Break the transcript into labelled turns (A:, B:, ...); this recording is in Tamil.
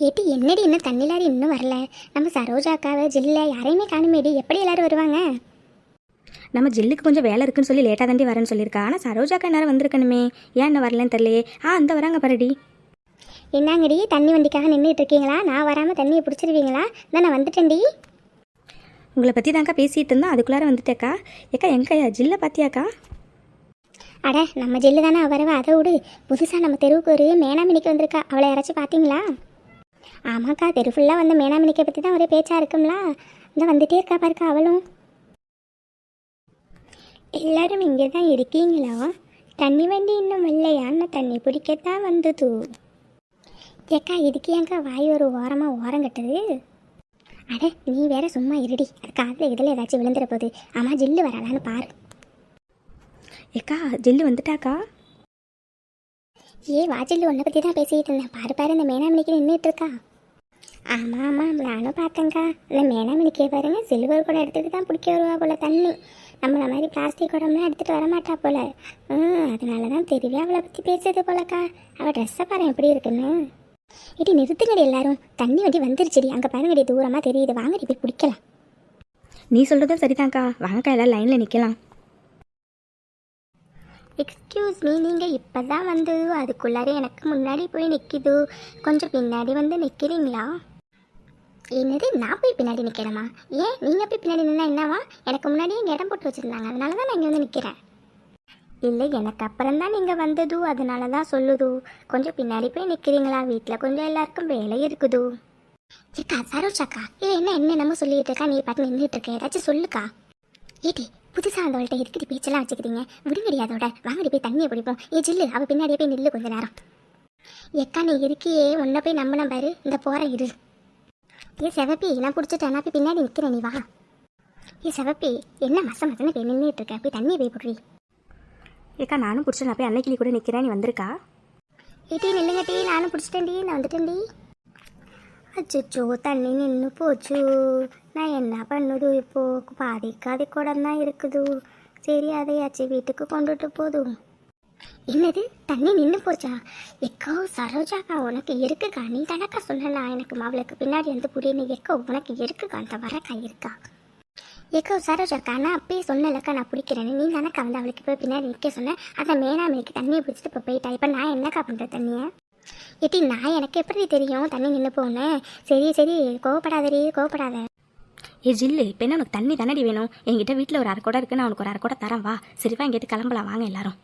A: ஏட்டி என்னடி இன்னும் தண்ணிலாரி இன்னும் வரல? நம்ம சரோஜா அக்காவை ஜில்ல யாரையுமே காணுமேடி. எப்படி எல்லாரும் வருவாங்க?
B: நம்ம ஜில்லுக்கு கொஞ்சம் வேலை இருக்குன்னு சொல்லி லேட்டாக தாண்டி வரேன்னு சொல்லியிருக்கா. ஆனால் சரோஜாக்கா நேரம் வந்திருக்கணுமே, ஏன் என்ன வரலன்னு தெரியலையே. அந்த வராங்க பாருடி.
A: என்னங்கடி தண்ணி வண்டிக்காக நின்றுட்டு இருக்கீங்களா? நான் வராமல் தண்ணியை பிடிச்சிருவீங்களா? நான் வந்துட்டேன்டி.
B: உங்களை பற்றி தாங்க்கா பேசிகிட்டு இருந்தோம், அதுக்குள்ளார வந்துட்டேக்கா. ஏக்கா எங்கக்கா ஜில்லை பார்த்தியாக்கா?
A: அட நம்ம ஜில்லு தானே வரவா, அதை விடு. புதுசாக நம்ம தெருவுக்கு ஒரு மேனாமினிக்கு வந்திருக்கா. அவளை யாராச்சும் பார்த்தீங்களா? ஆமாக்கா, தெரு ஃபுல்லாக வந்து மேனாமினிக்கை பற்றி தான் ஒரே பேச்சாக இருக்கும்ல. இந்த வந்துட்டே இருக்கா பாருக்கா அவளும். எல்லாரும் இங்கே தான் இருக்கீங்களா? தண்ணி வண்டி இன்னும் இல்லையான்னு தண்ணி பிடிக்கத்தான் வந்தது. ஏக்கா இதுக்கு ஏங்க்கா வாய் ஒரு ஓரம் கட்டுது? அட நீ வேற சும்மா இருடி. அது காதில் இதில் ஏதாச்சும் விழுந்துட போகுது. ஆமாம் ஜில்லு வராளான்னு பாரு.
B: ஏக்கா ஜில்லு வந்துட்டாக்கா.
A: வா ஜில்லு, உன்னை பற்றி தான் பேசிக்கிட்டு இருந்தேன். பாரு இந்த மேனாமணிக்கு நின்றுட்டு இருக்கா. ஆமாம் நானும் பார்த்தேங்க்கா. இந்த மேனாமணிக்கே பாருங்க, சில்வர் கூட எடுத்துகிட்டு தான் பிடிக்க வருவா போல் தண்ணி. நம்மளை மாதிரி பிளாஸ்டிக் குடம்லாம் எடுத்துகிட்டு வரமாட்டா போல். அதனால தான் தெரியவே அவளை பற்றி பேசுறது போலக்கா. அவள் ட்ரெஸ்ஸை பாரு எப்படி இருக்குன்னு. இடி நிறுத்துங்கடி எல்லாரும், தண்ணி வண்டி வந்துருச்சுடி. அங்கே பாருங்கடி தூரமாக தெரியுது. வாங்கடி போய் பிடிக்கலாம்.
B: நீ சொல்கிறதும் சரிதாங்க்கா, வாங்கக்கா எல்லாம் லைனில் நிற்கலாம்.
A: எக்ஸ்கியூஸ் மீ, நீங்கள் இப்போ தான் வந்து அதுக்குள்ளார எனக்கு முன்னாடி போய் நிற்கிது. கொஞ்சம் பின்னாடி வந்து நிற்கிறீங்களா? என்னது நான் போய் பின்னாடி நிற்கிறேம்மா? ஏன் நீங்கள் போய் பின்னாடி நின்னா என்னவா? எனக்கு முன்னாடியே இங்கே இடம் போட்டு வச்சுருந்தாங்க, அதனால தான் நான் இங்கே வந்து நிற்கிறேன். இல்லை எனக்கு அப்புறம் தான் நீங்கள் வந்தது, அதனால தான் சொல்லுது. கொஞ்சம் பின்னாடி போய் நிற்கிறீங்களா? வீட்டில் கொஞ்சம் எல்லாருக்கும் வேலை இருக்குது. ஏக்கா சரோஜாக்கா, என்ன நம்ம சொல்லிட்டு இருக்கா? நீ பார்த்து நின்றுட்டு இருக்கேன், ஏதாச்சும் சொல்லுக்கா. ஏடி புதுசாக அந்தவள்கிட்ட இருக்கிற பேச்செல்லாம் வச்சுக்கிறீங்க, விடுங்கடி அதோட. வாங்கடி போய் தண்ணியை பிடிப்போம். ஜில்லு அவள் பின்னாடியே போய் நில்லு கொஞ்சம் நேரம். ஏக்கா நீ இருக்கியே, உன்னை போய் நம்பின பாரு. இந்த போகிற இரு. செவப்பி நான் பிடிச்சிட்டேன், நான் போய் பின்னாடி நிற்கிறேன், நீ வா. செவப்பி என்ன மசன்னு போய் நின்றுட்டு இருக்கேன், போய் தண்ணியை போய் போடுறி.
B: ஏக்கா நானும் பிடிச்சேன், நான் போய் அன்னைக்கு கூட நிற்கிறேன், நீ வந்திருக்கா?
A: டீ நில்லுங்க டீ, நானும் பிடிச்சிட்டேன் டீ, நான் வந்துட்டேன் டீ. அச்சோ தண்ணி நின்று போச்சு. நான் என்ன பண்ணுது இப்போது? பாதிக்காதி குடம் தான் இருக்குது. சரி அதையாச்சு வீட்டுக்கு கொண்டுட்டு போதும். என்னது தண்ணி நின்று போச்சா? எக்கோ சரோஜாக்கா உனக்கு இருக்குக்கா. நீ தானக்கா சொல்லலாம் எனக்கு மாவளுக்கு பின்னாடி வந்து புரியணும். எக்கோ உனக்கு இருக்குக்கா, அந்த வரக்கா இருக்கா? எக்கோ சரோஜாக்கா, நான் அப்பயே சொன்னலக்கா நான் பிடிக்கிறேன்னு. நீ தானக்கா வந்து அவளுக்கு போய் பின்னாடி நிற்க சொன்னேன். அதை மேனாமணிக்கு தண்ணியை பிடிச்சிட்டு இப்போ போயிட்டா. இப்போ நான் என்னக்கா பண்ணுறேன் தண்ணியை? நான் எனக்கு எப்படி தெரியும் தண்ணி நின்று போனேன்? சரி கோவப்படாத.
B: ஜில்லு இப்போ என்ன உனக்கு தண்ணி தானடி வேணும்? என்கிட்ட வீட்டில் ஒரு அரை குடம் இருக்குது, நான் உனக்கு ஒரு அரை குடம் தரேன், வா. சரிவா, எங்கிட்ட கிளம்பலாம் வாங்க எல்லாரும்.